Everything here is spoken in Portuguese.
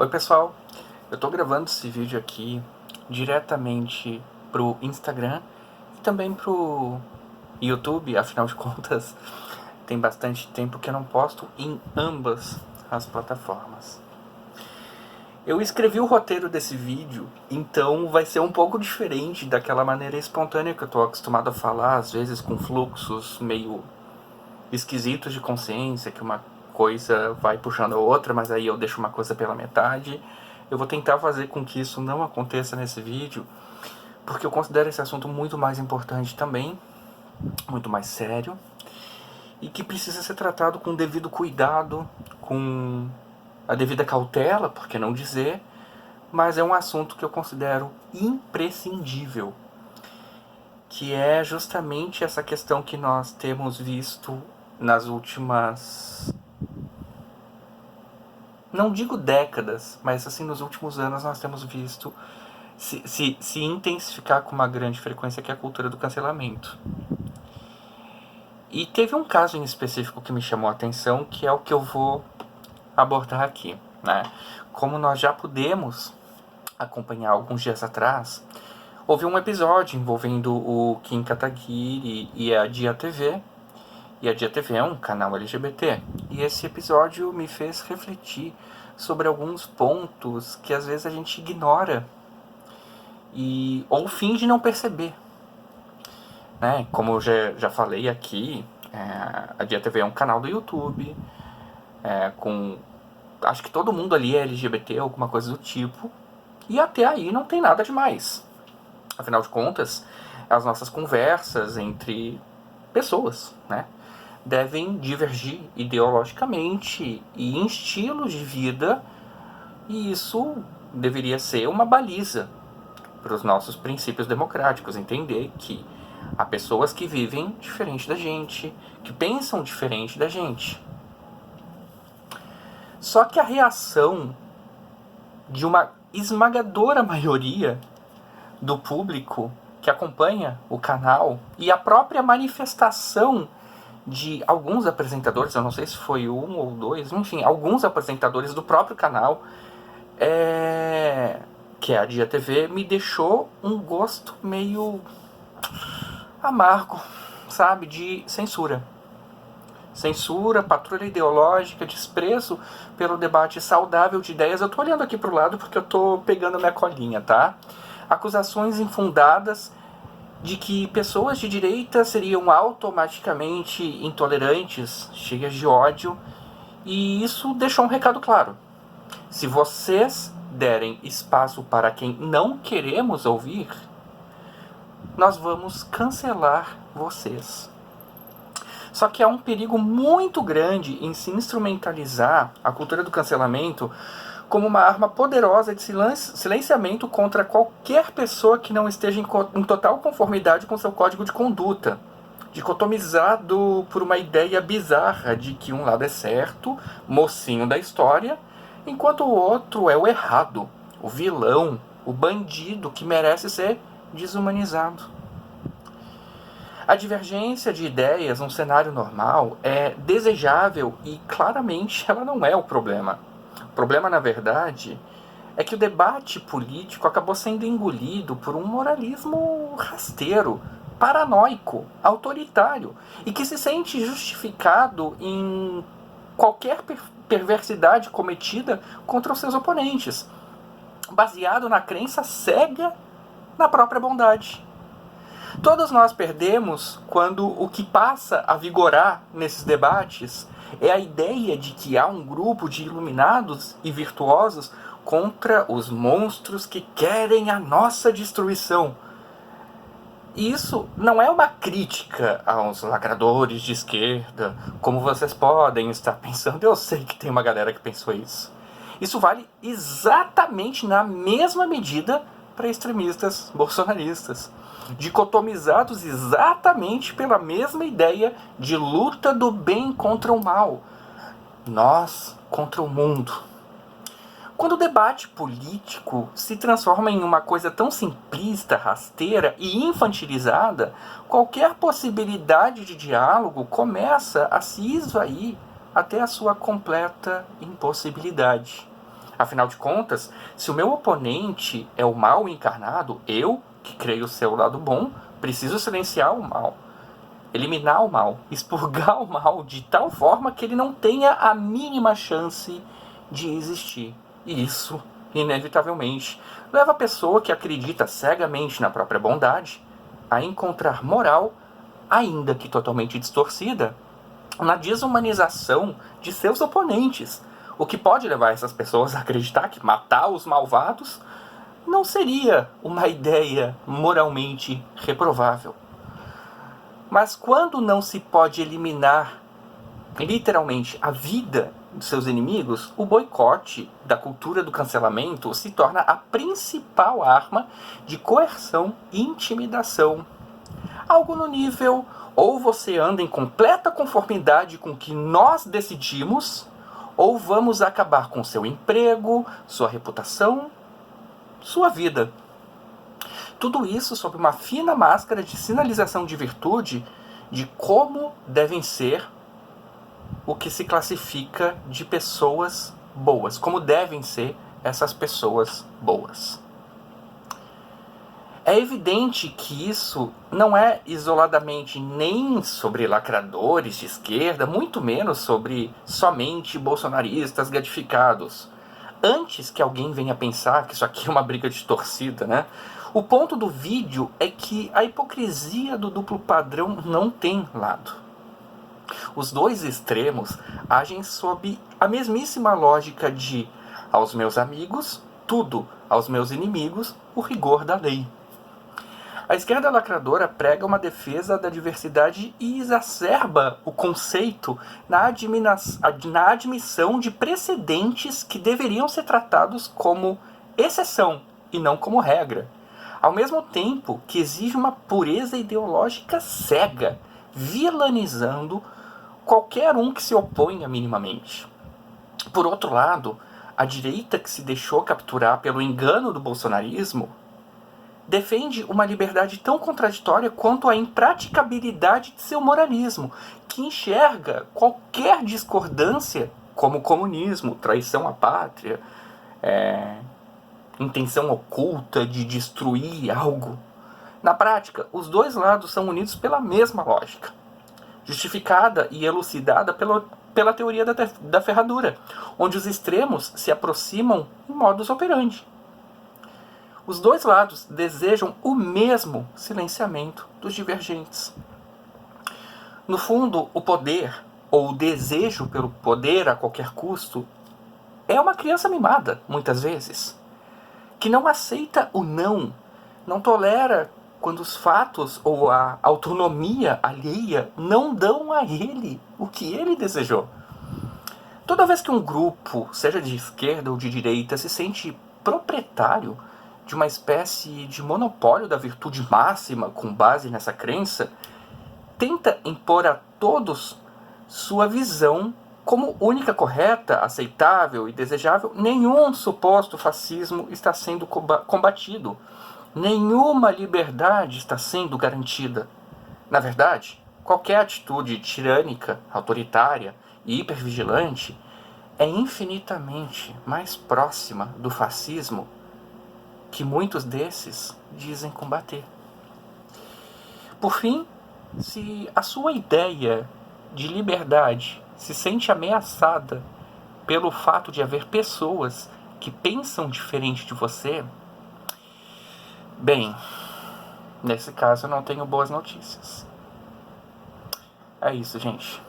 Oi pessoal, eu tô gravando esse vídeo aqui diretamente pro Instagram e também pro YouTube, afinal de contas tem bastante tempo que eu não posto em ambas as plataformas. Eu escrevi o roteiro desse vídeo, então vai ser um pouco diferente daquela maneira espontânea que eu tô acostumado a falar, às vezes com fluxos meio esquisitos de consciência, que uma coisa vai puxando a outra, mas aí eu deixo uma coisa pela metade. Eu vou tentar fazer com que isso não aconteça nesse vídeo, porque eu considero esse assunto muito mais importante também, muito mais sério, e que precisa ser tratado com o devido cuidado, com a devida cautela, por que não dizer, mas é um assunto que eu considero imprescindível, que é justamente essa questão que nós temos visto nas últimas, não digo décadas, mas assim nos últimos anos nós temos visto se intensificar com uma grande frequência, que é a cultura do cancelamento. E teve um caso em específico que me chamou a atenção, que é o que eu vou abordar aqui, né? Como nós já pudemos acompanhar alguns dias atrás, houve um episódio envolvendo o Kim Kataguiri e a Dia TV. E a Dia TV é um canal LGBT. E esse episódio me fez refletir sobre alguns pontos que às vezes a gente ignora ou finge não perceber. Né? Como eu já falei aqui, a Dia TV é um canal do YouTube, acho que todo mundo ali é LGBT, alguma coisa do tipo, e até aí não tem nada demais. Afinal de contas, as nossas conversas entre pessoas, né, devem divergir ideologicamente e em estilos de vida, e isso deveria ser uma baliza para os nossos princípios democráticos, entender que há pessoas que vivem diferente da gente, que pensam diferente da gente. Só que a reação de uma esmagadora maioria do público que acompanha o canal e a própria manifestação de alguns apresentadores, eu não sei se foi um ou dois, enfim, alguns apresentadores do próprio canal, que é a Dia TV, me deixou um gosto meio amargo, sabe, de censura. Censura, patrulha ideológica, desprezo pelo debate saudável de ideias. Eu tô olhando aqui pro lado porque eu tô pegando minha colinha, tá? Acusações infundadas de que pessoas de direita seriam automaticamente intolerantes, cheias de ódio, e isso deixou um recado claro. Se vocês derem espaço para quem não queremos ouvir, nós vamos cancelar vocês. Só que há um perigo muito grande em se instrumentalizar a cultura do cancelamento como uma arma poderosa de silenciamento contra qualquer pessoa que não esteja em total conformidade com seu código de conduta, dicotomizado por uma ideia bizarra de que um lado é certo, mocinho da história, enquanto o outro é o errado, o vilão, o bandido que merece ser desumanizado. A divergência de ideias num cenário normal é desejável e claramente ela não é o problema. O problema, na verdade, é que o debate político acabou sendo engolido por um moralismo rasteiro, paranoico, autoritário, e que se sente justificado em qualquer perversidade cometida contra os seus oponentes, baseado na crença cega na própria bondade. Todos nós perdemos quando o que passa a vigorar nesses debates é a ideia de que há um grupo de iluminados e virtuosos contra os monstros que querem a nossa destruição. E isso não é uma crítica aos lacradores de esquerda, como vocês podem estar pensando. Eu sei que tem uma galera que pensou isso. Isso vale exatamente na mesma medida para extremistas bolsonaristas, dicotomizados exatamente pela mesma ideia de luta do bem contra o mal, nós contra o mundo. Quando o debate político se transforma em uma coisa tão simplista, rasteira e infantilizada, qualquer possibilidade de diálogo começa a se esvair até a sua completa impossibilidade. Afinal de contas, se o meu oponente é o mal encarnado, eu, que creio ser o lado bom, preciso silenciar o mal, eliminar o mal, expurgar o mal de tal forma que ele não tenha a mínima chance de existir. E isso, inevitavelmente, leva a pessoa que acredita cegamente na própria bondade a encontrar moral, ainda que totalmente distorcida, na desumanização de seus oponentes, o que pode levar essas pessoas a acreditar que matar os malvados não seria uma ideia moralmente reprovável. Mas quando não se pode eliminar literalmente a vida dos seus inimigos, o boicote da cultura do cancelamento se torna a principal arma de coerção e intimidação. Algo no nível: ou você anda em completa conformidade com o que nós decidimos, ou vamos acabar com seu emprego, sua reputação, sua vida. Tudo isso sob uma fina máscara de sinalização de virtude de como devem ser o que se classifica de pessoas boas, como devem ser essas pessoas boas. É evidente que isso não é isoladamente nem sobre lacradores de esquerda, muito menos sobre somente bolsonaristas gratificados. Antes que alguém venha pensar que isso aqui é uma briga de torcida, né? O ponto do vídeo é que a hipocrisia do duplo padrão não tem lado. Os dois extremos agem sob a mesmíssima lógica de: aos meus amigos, tudo; aos meus inimigos, o rigor da lei. A esquerda lacradora prega uma defesa da diversidade e exacerba o conceito na admissão de precedentes que deveriam ser tratados como exceção e não como regra, ao mesmo tempo que exige uma pureza ideológica cega, vilanizando qualquer um que se oponha minimamente. Por outro lado, a direita, que se deixou capturar pelo engano do bolsonarismo, defende uma liberdade tão contraditória quanto a impraticabilidade de seu moralismo, que enxerga qualquer discordância como comunismo, traição à pátria, intenção oculta de destruir algo. Na prática, os dois lados são unidos pela mesma lógica, justificada e elucidada pela teoria da ferradura, onde os extremos se aproximam em modus operandi. Os dois lados desejam o mesmo silenciamento dos divergentes. No fundo, o poder, ou o desejo pelo poder a qualquer custo, é uma criança mimada, muitas vezes, que não aceita o não tolera quando os fatos ou a autonomia alheia não dão a ele o que ele desejou. Toda vez que um grupo, seja de esquerda ou de direita, se sente proprietário de uma espécie de monopólio da virtude máxima com base nessa crença, tenta impor a todos sua visão como única correta, aceitável e desejável, nenhum suposto fascismo está sendo combatido. Nenhuma liberdade está sendo garantida. Na verdade, qualquer atitude tirânica, autoritária e hipervigilante é infinitamente mais próxima do fascismo que muitos desses dizem combater. Por fim, se a sua ideia de liberdade se sente ameaçada pelo fato de haver pessoas que pensam diferente de você, bem, nesse caso eu não tenho boas notícias. É isso, gente.